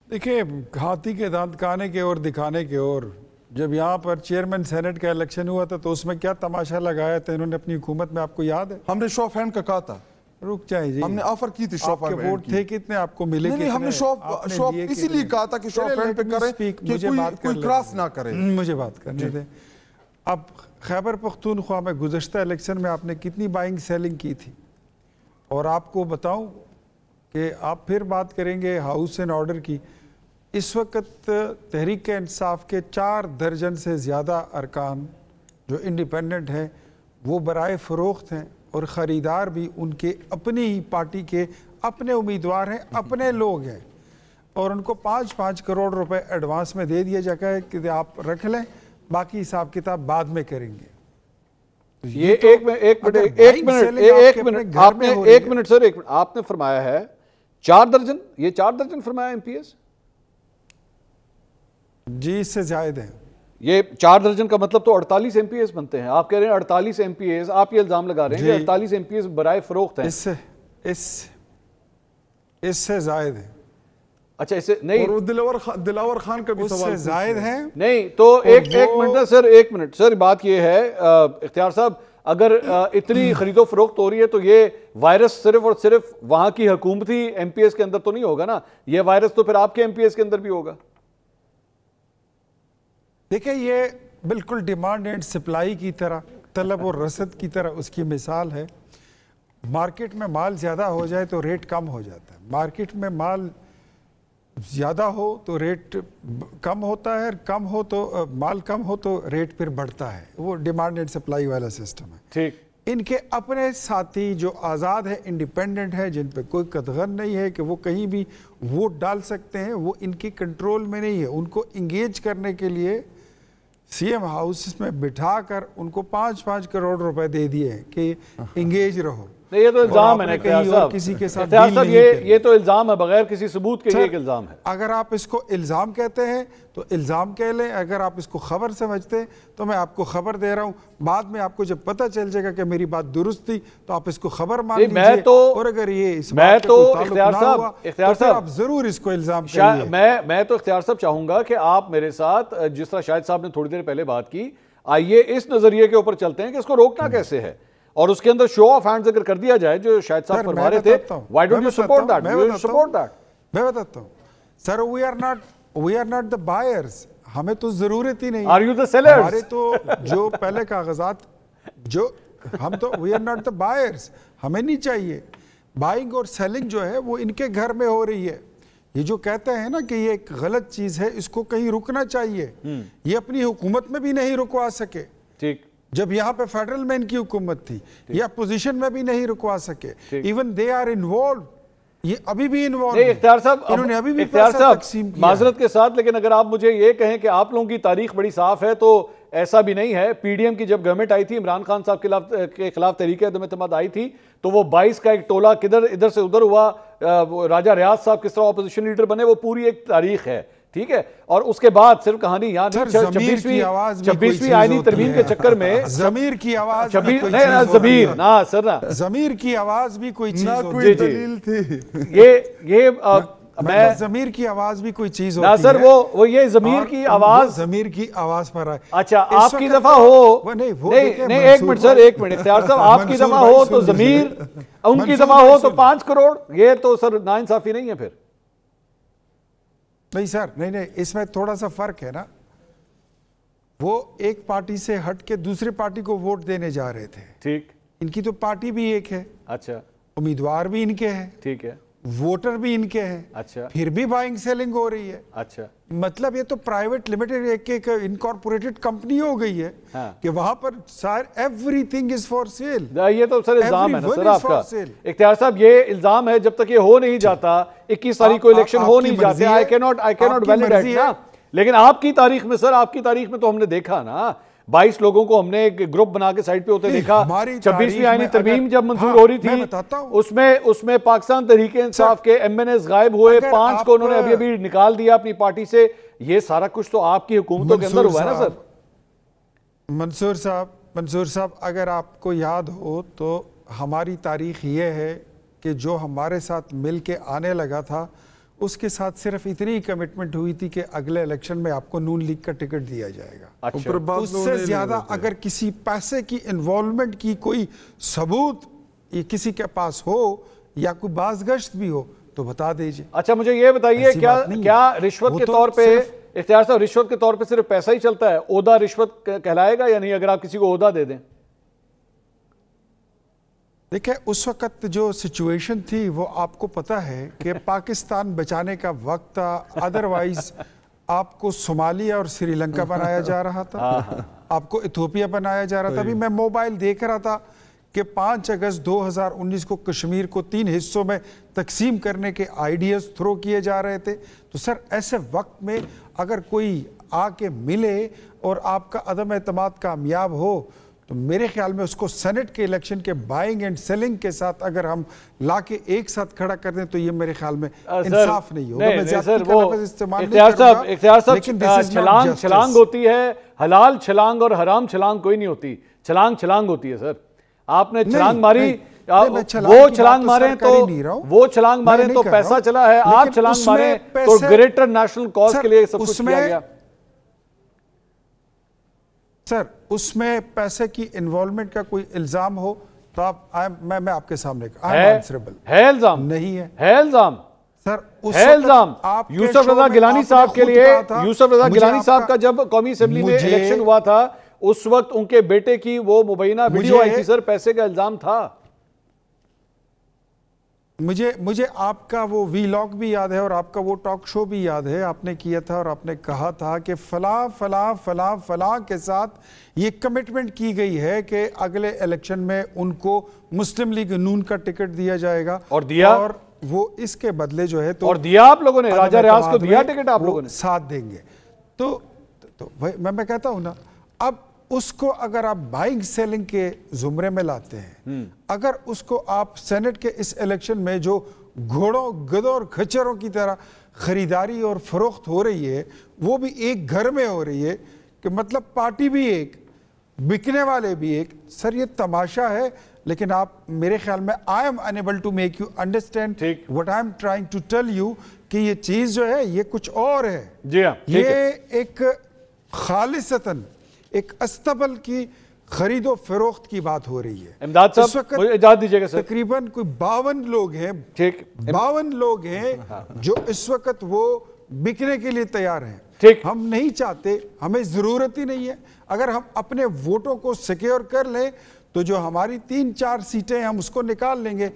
دیکھیں ہاتھی کے دانت کانے کے اور دکھانے کے اور جب یہاں پر چیئرمین سینٹ کا الیکشن ہوا تھا تو اس میں کیا تماشا لگایا تھا انہوں نے اپنی حکومت میں، آپ کو یاد ہے؟ ہم نے شو آف ہینڈ کا کہا تھا، رک جائیں جی، ہم نے آفر کی تھی شو آف ہینڈ کی۔ ووٹ تھے کتنے، آپ کو ملے نہیں ہم نے شو آف اسی لیے کہا تھا کہ شو آف ہینڈ پہ کریں کہ کوئی کراس نہ کرے۔ مجھے بات کرنے دیں۔ اب خیبر پختونخوا میں گزشتہ الیکشن میں آپ نے کتنی بائنگ سیلنگ کی تھی، اور آپ کو بتاؤں کہ آپ پھر بات کریں گے ہاؤس اینڈ آرڈر کی، اس وقت تحریک انصاف کے 4 درجن سے زیادہ ارکان جو انڈیپینڈنٹ ہیں وہ برائے فروخت ہیں، اور خریدار بھی ان کے اپنی ہی پارٹی کے اپنے امیدوار ہیں، اپنے لوگ ہیں، اور ان کو 5-5 کروڑ روپے ایڈوانس میں دے دیا جاتا ہے کہ آپ رکھ لیں، باقی حساب کتاب بعد میں کریں گے۔ یہ ایک منٹ سر، آپ نے فرمایا ہے 4 درجن، یہ 4 درجن فرمایا ایم پی ایس؟ جی اس سے زائد ہیں۔ یہ 4 درجن کا مطلب تو 48 ایم پی ایس بنتے ہیں۔ آپ کہہ رہے ہیں 48 ایم پی ایس، آپ یہ الزام لگا رہے ہیں کہ 48 ایم پی ایس برائے فروخت ہیں۔ اس سے زائد ہیں۔ اچھا اس سے نہیں، اور دلاور خان کا بھی سوال سے زائد ہیں نہیں تو ایک منٹ سر، ایک منٹ سر، بات یہ ہے اختیار صاحب، اگر اتنی خرید و فروخت ہو رہی ہے تو یہ وائرس صرف اور صرف وہاں کی حکومتی ایم پی ایس کے اندر تو نہیں ہوگا نا، یہ وائرس تو پھر آپ کے ایم پی ایس کے اندر بھی ہوگا۔ دیکھیں یہ بالکل ڈیمانڈ اینڈ سپلائی کی طرح، طلب اور رسد کی طرح اس کی مثال ہے۔ مارکیٹ میں مال زیادہ ہو جائے تو ریٹ کم ہو جاتا ہے، مارکیٹ میں مال زیادہ ہو تو ریٹ کم ہوتا ہے، کم ہو تو مال کم ہو تو ریٹ پھر بڑھتا ہے، وہ ڈیمانڈ اینڈ سپلائی والا سسٹم ہے۔ ٹھیک، ان کے اپنے ساتھی جو آزاد ہے، انڈیپینڈنٹ ہے، جن پہ کوئی قدغن نہیں ہے کہ وہ کہیں بھی ووٹ ڈال سکتے ہیں، وہ ان کی کنٹرول میں نہیں ہے۔ ان کو انگیج کرنے کے لیے سی ایم ہاؤس میں بٹھا کر ان کو 5-5 کروڑ روپے دے دیے ہیں کہ انگیج رہو۔ یہ تو الزام ہے نا اختیار صاحب، کسی کے ساتھ اختیار صاحب یہ تو الزام ہے، بغیر کسی ثبوت کے یہ ایک الزام ہے۔ اگر آپ اس کو الزام کہتے ہیں تو الزام کہہ لیں، اگر آپ اس کو خبر سمجھتے ہیں تو میں آپ کو خبر دے رہا ہوں، بعد میں آپ کو جب پتہ چل جائے گا کہ میری بات درست تھی تو آپ اس کو خبر مان لیجئے، اور اگر یہ اس بات کا کوئی تعلق نہ ہوا تو پھر آپ ضرور اس کو الزام کریے۔ میں تو اختیار صاحب چاہوں گا کہ آپ میرے ساتھ جس طرح شاہد صاحب نے تھوڑی دیر پہلے بات کی، آئیے اس نظریے کے اوپر چلتے ہیں کہ اس کو روکنا کیسے ہے، اور اس کے اندر شو آف ہینڈز اگر کر دیا جائے جو شاہد صاحب فرما رہے تھے، why don't you support that? میں بتاتا ہوں سر، we are not the buyers، ہمیں تو ضرورت ہی نہیں، are you the sellers؟ ہمارے تو جو پہلے کاغذات جو ہم تو we are not the buyers، ہمیں نہیں چاہیے۔ بائنگ اور سیلنگ جو ہے وہ ان کے گھر میں ہو رہی ہے۔ یہ جو کہتے ہیں نا کہ یہ ایک غلط چیز ہے، اس کو کہیں رکنا چاہیے، یہ اپنی حکومت میں بھی نہیں رکوا سکے، ٹھیک، جب یہاں پہ فیڈرل میں ان کی حکومت تھی، یہ اپوزیشن میں بھی نہیں رکوا سکے، ایون دے آر انوالوڈ، یہ ابھی بھی انوالوڈ ہیں، اختیار صاحب، انہوں نے ابھی بھی پیسہ تقسیم کیا۔ معذرت کے ساتھ، لیکن اگر آپ مجھے یہ کہیں کہ آپ لوگوں کی تاریخ بڑی صاف ہے تو ایسا بھی نہیں ہے۔ پی ڈی ایم کی جب گورنمنٹ آئی تھی، عمران خان صاحب کے خلاف تحریک عدم اعتماد آئی تھی تو وہ 22 کا ایک ٹولہ ادھر سے ادھر ہوا، راجہ ریاض صاحب کس طرح اپوزیشن لیڈر بنے، وہ پوری ایک تاریخ ہے، ٹھیک ہے۔ اور اس کے بعد صرف کہانی یہاں نہیں، 26ویں آئینی ترمیم کے چکر میں ضمیر کی آواز ضمیر کی آواز بھی کوئی چیز ہوتی ہے، دلیل تھی، یہ ضمیر کی آواز بھی کوئی چیز ہوتی ہے۔ سر وہ یہ ضمیر کی آواز، ضمیر کی آواز پر آئے، اچھا آپ کی دفعہ ہو، نہیں ایک منٹ سر، ایک منٹ اختیار صاحب، آپ کی دفعہ ہو تو ضمیر، ان کی دفعہ ہو تو 5 کروڑ، یہ تو سر ناانصافی نہیں ہے پھر؟ نہیں سر، نہیں، اس میں تھوڑا سا فرق ہے نا، وہ ایک پارٹی سے ہٹ کے دوسری پارٹی کو ووٹ دینے جا رہے تھے، ٹھیک، ان کی تو پارٹی بھی ایک ہے، اچھا، امیدوار بھی ان کے ہیں، ٹھیک ہے، ووٹر بھی ان کے ہیں، اچھا، پھر بھی بائنگ سیلنگ ہو رہی ہے، اچھا، مطلب یہ تو پرائیویٹ لمیٹڈ ایک انکارپوریٹڈ کمپنی ہو گئی ہے کہ وہاں پر everything is for sale. یہ تو سر الزام ہے نا سر آپ کا اختیار صاحب، یہ الزام ہے جب تک یہ ہو نہیں جاتا، 21 تاریخ کو الیکشن ہو نہیں جاتے، I cannot validate نا، لیکن آپ کی تاریخ میں سر، آپ کی تاریخ میں تو ہم نے دیکھا نا، 22 لوگوں کو ہم نے ایک گروپ بنا کے سائٹ پہ ہوتے دیکھا، 26ویں آئینی ترمیم جب منظور ہو رہی تھی، اس میں پاکستان تحریک انصاف کے ایم این ایز غائب ہوئے، 5 کو انہوں نے ابھی نکال دیا اپنی پارٹی سے، یہ سارا کچھ تو آپ کی حکومتوں کے اندر ہوا ہے نا سر۔ منصور صاحب اگر آپ کو یاد ہو تو ہماری تاریخ یہ ہے کہ جو ہمارے ساتھ مل کے آنے لگا تھا اس کے ساتھ صرف اتنی کمٹمنٹ ہوئی تھی کہ اگلے الیکشن میں آپ کو نون لیگ کا ٹکٹ دیا جائے گا. اس سے زیادہ اگر کسی پیسے کی انوالومنٹ کی کوئی ثبوت یہ کسی کے پاس ہو یا کوئی بازگشت بھی ہو تو بتا دیجئے. اچھا مجھے یہ بتائیے کیا رشوت کے طور پہ اختیار صاحب رشوت کے طور پہ صرف پیسہ ہی چلتا ہے؟ عہدہ رشوت کہلائے گا یا نہیں اگر آپ کسی کو عہدہ دے دیں؟ دیکھیں اس وقت جو سچویشن تھی وہ آپ کو پتہ ہے کہ پاکستان بچانے کا وقت تھا. ادروائز آپ کو صومالیہ اور سری لنکا بنایا جا رہا تھا, آپ کو ایتھوپیا بنایا جا رہا تھا. ابھی میں موبائل دیکھ رہا تھا کہ 5 اگست 2019 کو کشمیر کو 3 حصوں میں تقسیم کرنے کے آئیڈیاز تھرو کیے جا رہے تھے. تو سر ایسے وقت میں اگر کوئی آ کے ملے اور آپ کا عدم اعتماد کامیاب ہو تو میرے خیال میں اس کو سینٹ کے الیکشن کے بائنگ اینڈ سیلنگ کے ساتھ اگر ہم لا کے ایک ساتھ کھڑا کر دیں تو یہ میرے خیال میں انصاف نہیں ہوگا. میں زیادتی کا لفظ استعمال نہیں کروں گا, اختیار صاحب چھلانگ ہوتی ہے, حلال چھلانگ اور حرام چھلانگ کوئی نہیں ہوتی, چھلانگ ہوتی ہے. سر آپ نے چھلانگ ماری, وہ چھلانگ مارے تو پیسہ چلا ہے, آپ چھلانگ مارے تو گریٹر نیشنل کاز کے لیے سب کچھ کیا گیا. سر اس میں پیسے کی انوالومنٹ کا کوئی الزام ہو تو میں آپ کے سامنے ہے الزام نہیں ہے الزام سر ہے الزام. یوسف رضا گیلانی صاحب کے لیے, یوسف رضا گیلانی صاحب کا جب قومی اسمبلی میں الیکشن ہوا تھا اس وقت ان کے بیٹے کی وہ مبینہ ویڈیو آئی تھی سر, پیسے کا الزام تھا. مجھے آپ کا وہ وی لاگ بھی یاد ہے اور آپ کا وہ ٹاک شو بھی یاد ہے. آپ نے کیا تھا اور آپ نے کہا تھا کہ فلاں فلاں فلاں فلاں کے ساتھ یہ کمٹمنٹ کی گئی ہے کہ اگلے الیکشن میں ان کو مسلم لیگ نون کا ٹکٹ دیا جائے گا, اور دیا, اور وہ اس کے بدلے جو ہے تو اور دیا آپ لوگوں نے, راجہ ریاض کو دیا ٹکٹ آپ لوگوں نے, ساتھ دیں گے. تو میں کہتا ہوں نا, اب اس کو اگر آپ بائنگ سیلنگ کے زمرے میں لاتے ہیں, اگر اس کو آپ سینٹ کے اس الیکشن میں جو گھوڑوں گدوں اور کھچروں کی طرح خریداری اور فروخت ہو رہی ہے وہ بھی ایک گھر میں ہو رہی ہے کہ مطلب پارٹی بھی ایک, بکنے والے بھی ایک, سر یہ تماشا ہے. لیکن آپ میرے خیال میں I am unable to make you understand what I am trying to tell you کہ یہ چیز جو ہے یہ کچھ اور ہے. یہ ایک خالصتاً ایک استبل کی خرید و فروخت کی بات ہو رہی ہے. امداد صاحب مجھے اجازت دیجئے گا سر. تقریباً کوئی 52 لوگ ہیں جو اس وقت وہ بکنے کے لیے تیار ہیں. ہم نہیں چاہتے, ہمیں ضرورت ہی نہیں ہے. اگر ہم اپنے ووٹوں کو سیکیور کر لیں تو جو ہماری 3-4 سیٹیں ہم اس کو نکال لیں گے.